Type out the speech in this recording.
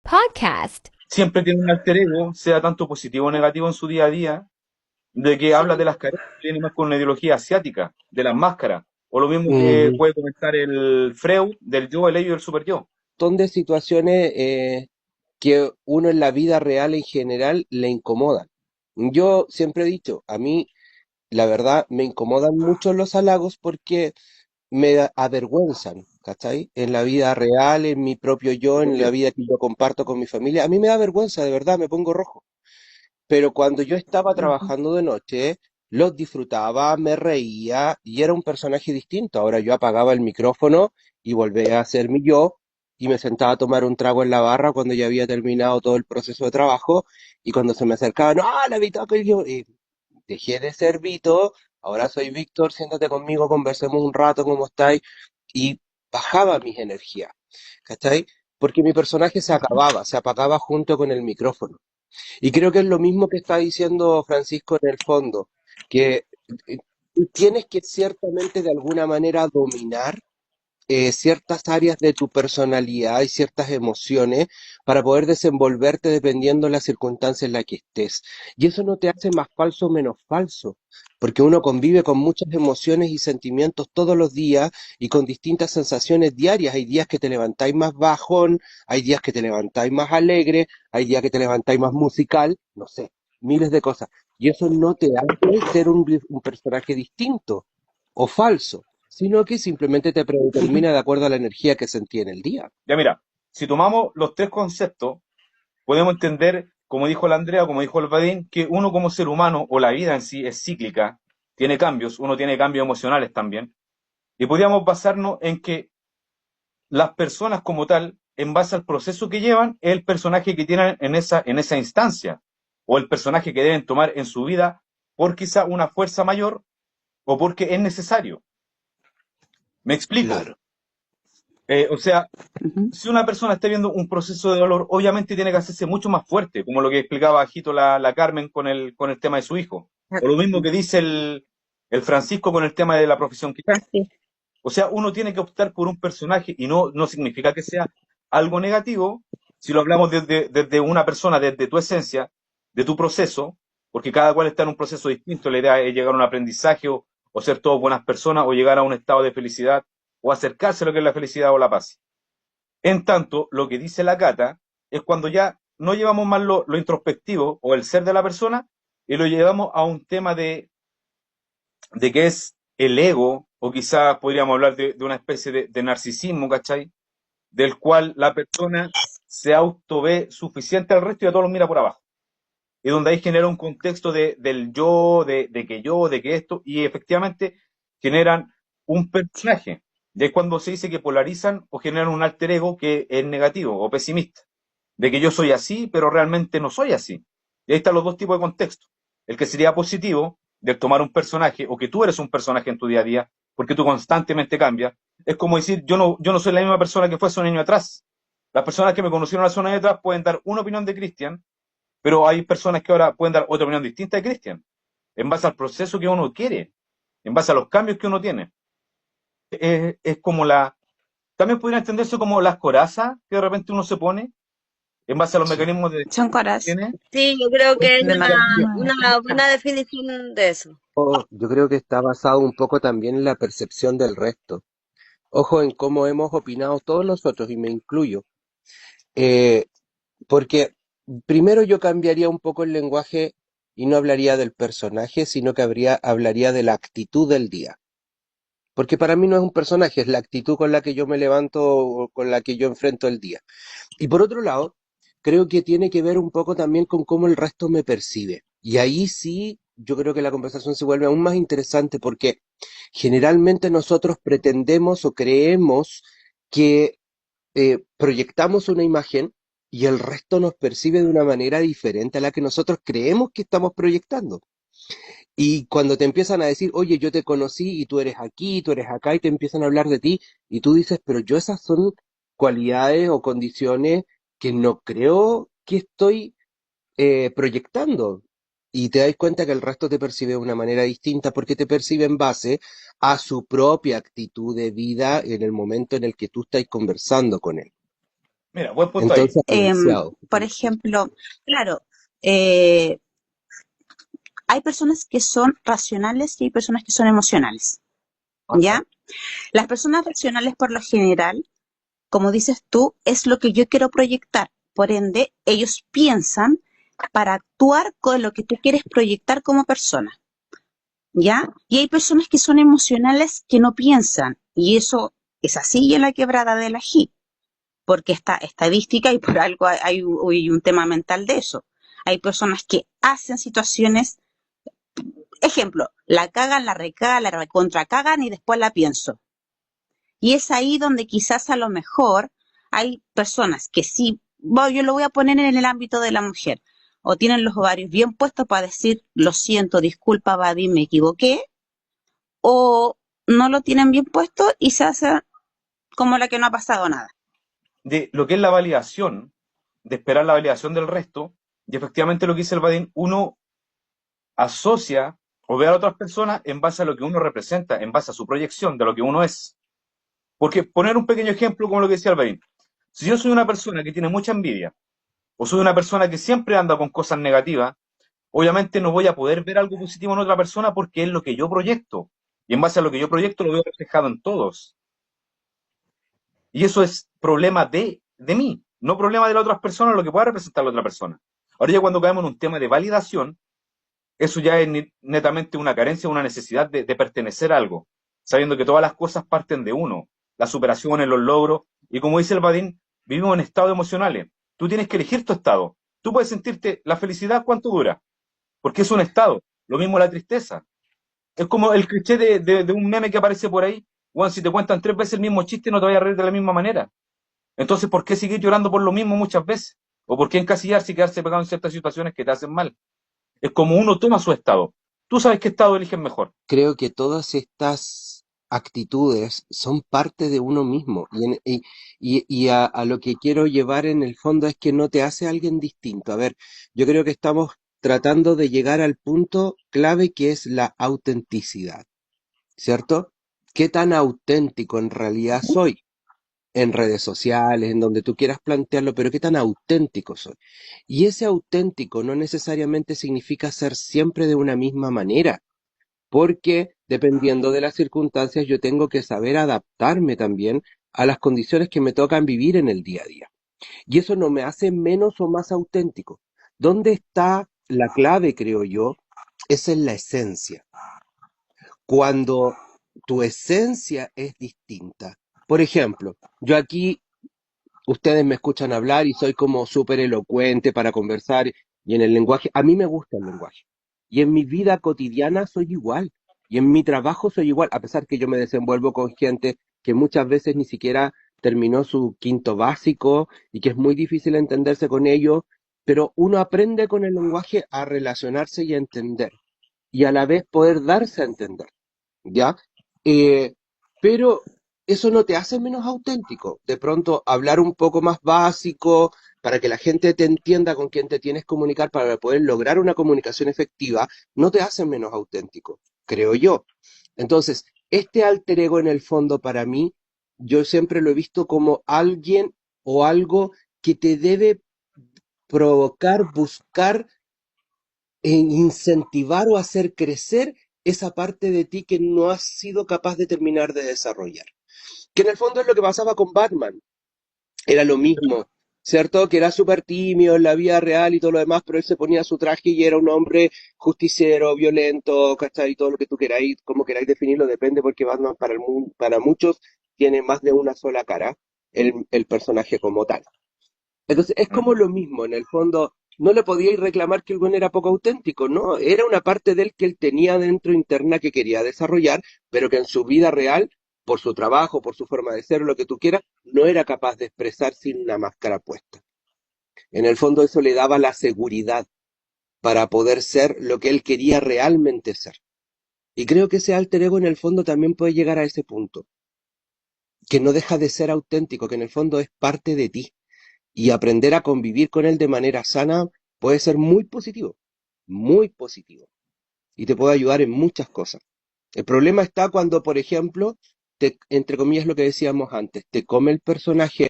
podcast. Siempre tiene un alter ego, sea tanto positivo o negativo en su día a día, de que habla de las carencias, viene más con una ideología asiática, de las máscaras, o lo mismo que Un puede comentar el Freud del yo, el ello y el super yo. montón de situaciones que uno en la vida real en general le incomodan. Yo siempre he dicho, a mí la verdad me incomodan mucho los halagos porque avergüenzan, ¿cachai? En la vida real, en mi propio yo, en la Obvio. vida que yo comparto con mi familia, a mí me da vergüenza, de verdad, me pongo rojo. Pero cuando yo estaba Ujú. trabajando de noche, los disfrutaba, me reía y era un personaje distinto. Ahora yo apagaba el micrófono y volvía a ser mi yo y me sentaba a tomar un trago en la barra cuando ya había terminado todo el proceso de trabajo y cuando se me acercaban, no, la Vito, que yo dejé de ser Vito, ahora soy Víctor, siéntate conmigo, conversemos un rato, ¿cómo estáis? Y bajaba mis energías, ¿cachai? Porque mi personaje se apagaba junto con el micrófono. Y creo que es lo mismo que está diciendo Francisco en el fondo, que tú tienes que ciertamente de alguna manera dominar ciertas áreas de tu personalidad y ciertas emociones para poder desenvolverte dependiendo de la circunstancia en la que estés. Y eso no te hace más falso o menos falso, porque uno convive con muchas emociones y sentimientos todos los días y con distintas sensaciones diarias. Hay días que te levantáis más bajón, hay días que te levantáis más alegre, hay días que te levantáis más musical, no sé, miles de cosas. Y eso no te hace ser un personaje distinto o falso, sino que simplemente te predetermina de acuerdo a la energía que sentí en el día. Ya mira, si tomamos los tres conceptos, podemos entender, como dijo la Andrea, como dijo el Vadín, que uno como ser humano, o la vida en sí, es cíclica, tiene cambios, uno tiene cambios emocionales también, y podríamos basarnos en que las personas como tal, en base al proceso que llevan, es el personaje que tienen en esa instancia, o el personaje que deben tomar en su vida por quizá una fuerza mayor o porque es necesario. Me explico. Claro. O sea, Ujú. si una persona está viendo un proceso de dolor, obviamente tiene que hacerse mucho más fuerte, como lo que explicaba Ajito la Carmen con el tema de su hijo. O lo mismo que dice el Francisco con el tema de la profesión que tiene. Así. O sea, uno tiene que optar por un personaje y no significa que sea algo negativo si lo hablamos desde una persona, desde tu esencia, de tu proceso, porque cada cual está en un proceso distinto. La idea es llegar a un aprendizaje o ser todos buenas personas o llegar a un estado de felicidad o acercarse a lo que es la felicidad o la paz. En tanto, lo que dice la Cata es cuando ya no llevamos más lo introspectivo o el ser de la persona y lo llevamos a un tema de que es el ego, o quizás podríamos hablar de una especie de narcisismo, ¿cachai? Del cual la persona se autové suficiente al resto y a todos los mira por abajo. Y donde ahí genera un contexto del yo, de que esto, y efectivamente generan un personaje. Y es cuando se dice que polarizan o generan un alter ego que es negativo o pesimista. De que yo soy así, pero realmente no soy así. Y ahí están los dos tipos de contextos. El que sería positivo, de tomar un personaje, o que tú eres un personaje en tu día a día, porque tú constantemente cambias, es como decir, yo no soy la misma persona que fue hace un año atrás. Las personas que me conocieron hace un año atrás pueden dar una opinión de Cristian, pero hay personas que ahora pueden dar otra opinión distinta de Cristian, en base al proceso que uno quiere, en base a los cambios que uno tiene. Es como también podría entenderse como las corazas que de repente uno se pone, en base a los Sí. mecanismos de defensa Son que coras. tiene. Sí, yo creo Es que es como una, que una buena definición de eso. Yo creo que está basado un poco también en la percepción del resto. Ojo en cómo hemos opinado todos nosotros, y me incluyo. Eh, Porque primero yo cambiaría un poco el lenguaje y no hablaría del personaje, sino que hablaría de la actitud del día. Porque para mí no es un personaje, es la actitud con la que yo me levanto o con la que yo enfrento el día. Y por otro lado, creo que tiene que ver un poco también con cómo el resto me percibe. Y ahí sí, yo creo que la conversación se vuelve aún más interesante porque generalmente nosotros pretendemos o creemos que proyectamos una imagen y el resto nos percibe de una manera diferente a la que nosotros creemos que estamos proyectando. Y cuando te empiezan a decir, oye, yo te conocí y tú eres aquí, tú eres acá, y te empiezan a hablar de ti, y tú dices, pero yo esas son cualidades o condiciones que no creo que estoy proyectando. Y te das cuenta que el resto te percibe de una manera distinta porque te percibe en base a su propia actitud de vida en el momento en el que tú estás conversando con él. Mira, buen punto ahí. Entonces, balanceado. Por ejemplo, claro, eh, hay personas que son racionales y hay personas que son emocionales, Ajá. ¿ya? Las personas racionales, por lo general, como dices tú, es lo que yo quiero proyectar. Por ende, ellos piensan para actuar con lo que tú quieres proyectar como persona, ¿ya? Y hay personas que son emocionales que no piensan, y eso es así en la quebrada del ají, porque está estadística y por algo hay un tema mental de eso. Hay personas que hacen situaciones, ejemplo, la cagan, la recagan, la recontracagan y después la pienso. Y es ahí donde quizás a lo mejor hay personas que sí, yo lo voy a poner en el ámbito de la mujer, o tienen los ovarios bien puestos para decir, lo siento, disculpa, Babi, me equivoqué, o no lo tienen bien puesto y se hace como la que no ha pasado nada. De lo que es la validación, de esperar la validación del resto, y efectivamente lo que dice el Badín, uno asocia o ve a otras personas en base a lo que uno representa, en base a su proyección de lo que uno es. Porque poner un pequeño ejemplo como lo que decía el Badín, si yo soy una persona que tiene mucha envidia, o soy una persona que siempre anda con cosas negativas, obviamente no voy a poder ver algo positivo en otra persona porque es lo que yo proyecto. Y en base a lo que yo proyecto lo veo reflejado en todos. Y eso es problema de mí, no problema de las otras personas, lo que pueda representar la otra persona. Ahora ya cuando caemos en un tema de validación, eso ya es netamente una carencia, una necesidad de pertenecer a algo, sabiendo que todas las cosas parten de uno, las superaciones, los logros, y como dice el Badín, vivimos en estados emocionales. Tú tienes que elegir tu estado. Tú puedes sentirte la felicidad cuánto dura, porque es un estado. Lo mismo la tristeza. Es como el cliché de un meme que aparece por ahí. Juan, si te cuentan 3 veces el mismo chiste, no te vayas a reír de la misma manera. Entonces, ¿por qué seguir llorando por lo mismo muchas veces? ¿O por qué encasillarse y quedarse pegado en ciertas situaciones que te hacen mal? Es como uno toma su estado. Tú sabes qué estado eliges mejor. Creo que todas estas actitudes son parte de uno mismo y a lo que quiero llevar en el fondo es que no te hace alguien distinto. A ver, yo creo que estamos tratando de llegar al punto clave que es la autenticidad, ¿cierto? ¿Qué tan auténtico en realidad soy? En redes sociales, en donde tú quieras plantearlo, pero qué tan auténtico soy. Y ese auténtico no necesariamente significa ser siempre de una misma manera, porque dependiendo de las circunstancias yo tengo que saber adaptarme también a las condiciones que me tocan vivir en el día a día. Y eso no me hace menos o más auténtico. ¿Dónde está la clave, creo yo? Esa es la esencia. Cuando tu esencia es distinta. Por ejemplo, yo aquí, ustedes me escuchan hablar y soy como súper elocuente para conversar y en el lenguaje, a mí me gusta el lenguaje. Y en mi vida cotidiana soy igual. Y en mi trabajo soy igual, a pesar que yo me desenvuelvo con gente que muchas veces ni siquiera terminó su quinto básico y que es muy difícil entenderse con ellos, pero uno aprende con el lenguaje a relacionarse y a entender y a la vez poder darse a entender. ¿Ya? Eh, pero eso no te hace menos auténtico. De pronto, hablar un poco más básico para que la gente te entienda con quién te tienes que comunicar para poder lograr una comunicación efectiva, no te hace menos auténtico, creo yo. Entonces, este alter ego en el fondo para mí, yo siempre lo he visto como alguien o algo que te debe provocar, buscar incentivar o hacer crecer esa parte de ti que no has sido capaz de terminar de desarrollar. Que en el fondo es lo que pasaba con Batman. Era lo mismo, ¿cierto? Que era súper tímido en la vida real y todo lo demás, pero él se ponía su traje y era un hombre justiciero, violento, ¿cachai? Y todo lo que tú queráis, como queráis definirlo, depende porque Batman para muchos tiene más de una sola cara, el personaje como tal. Entonces es como lo mismo, en el fondo no le podíais reclamar que el buen era poco auténtico, no, era una parte de él que él tenía dentro interna que quería desarrollar, pero que en su vida real, por su trabajo, por su forma de ser, lo que tú quieras, no era capaz de expresar sin una máscara puesta. En el fondo eso le daba la seguridad para poder ser lo que él quería realmente ser. Y creo que ese alter ego en el fondo también puede llegar a ese punto, que no deja de ser auténtico, que en el fondo es parte de ti y aprender a convivir con él de manera sana puede ser muy positivo y te puede ayudar en muchas cosas. El problema está cuando, por ejemplo, entre comillas lo que decíamos antes, te come el personaje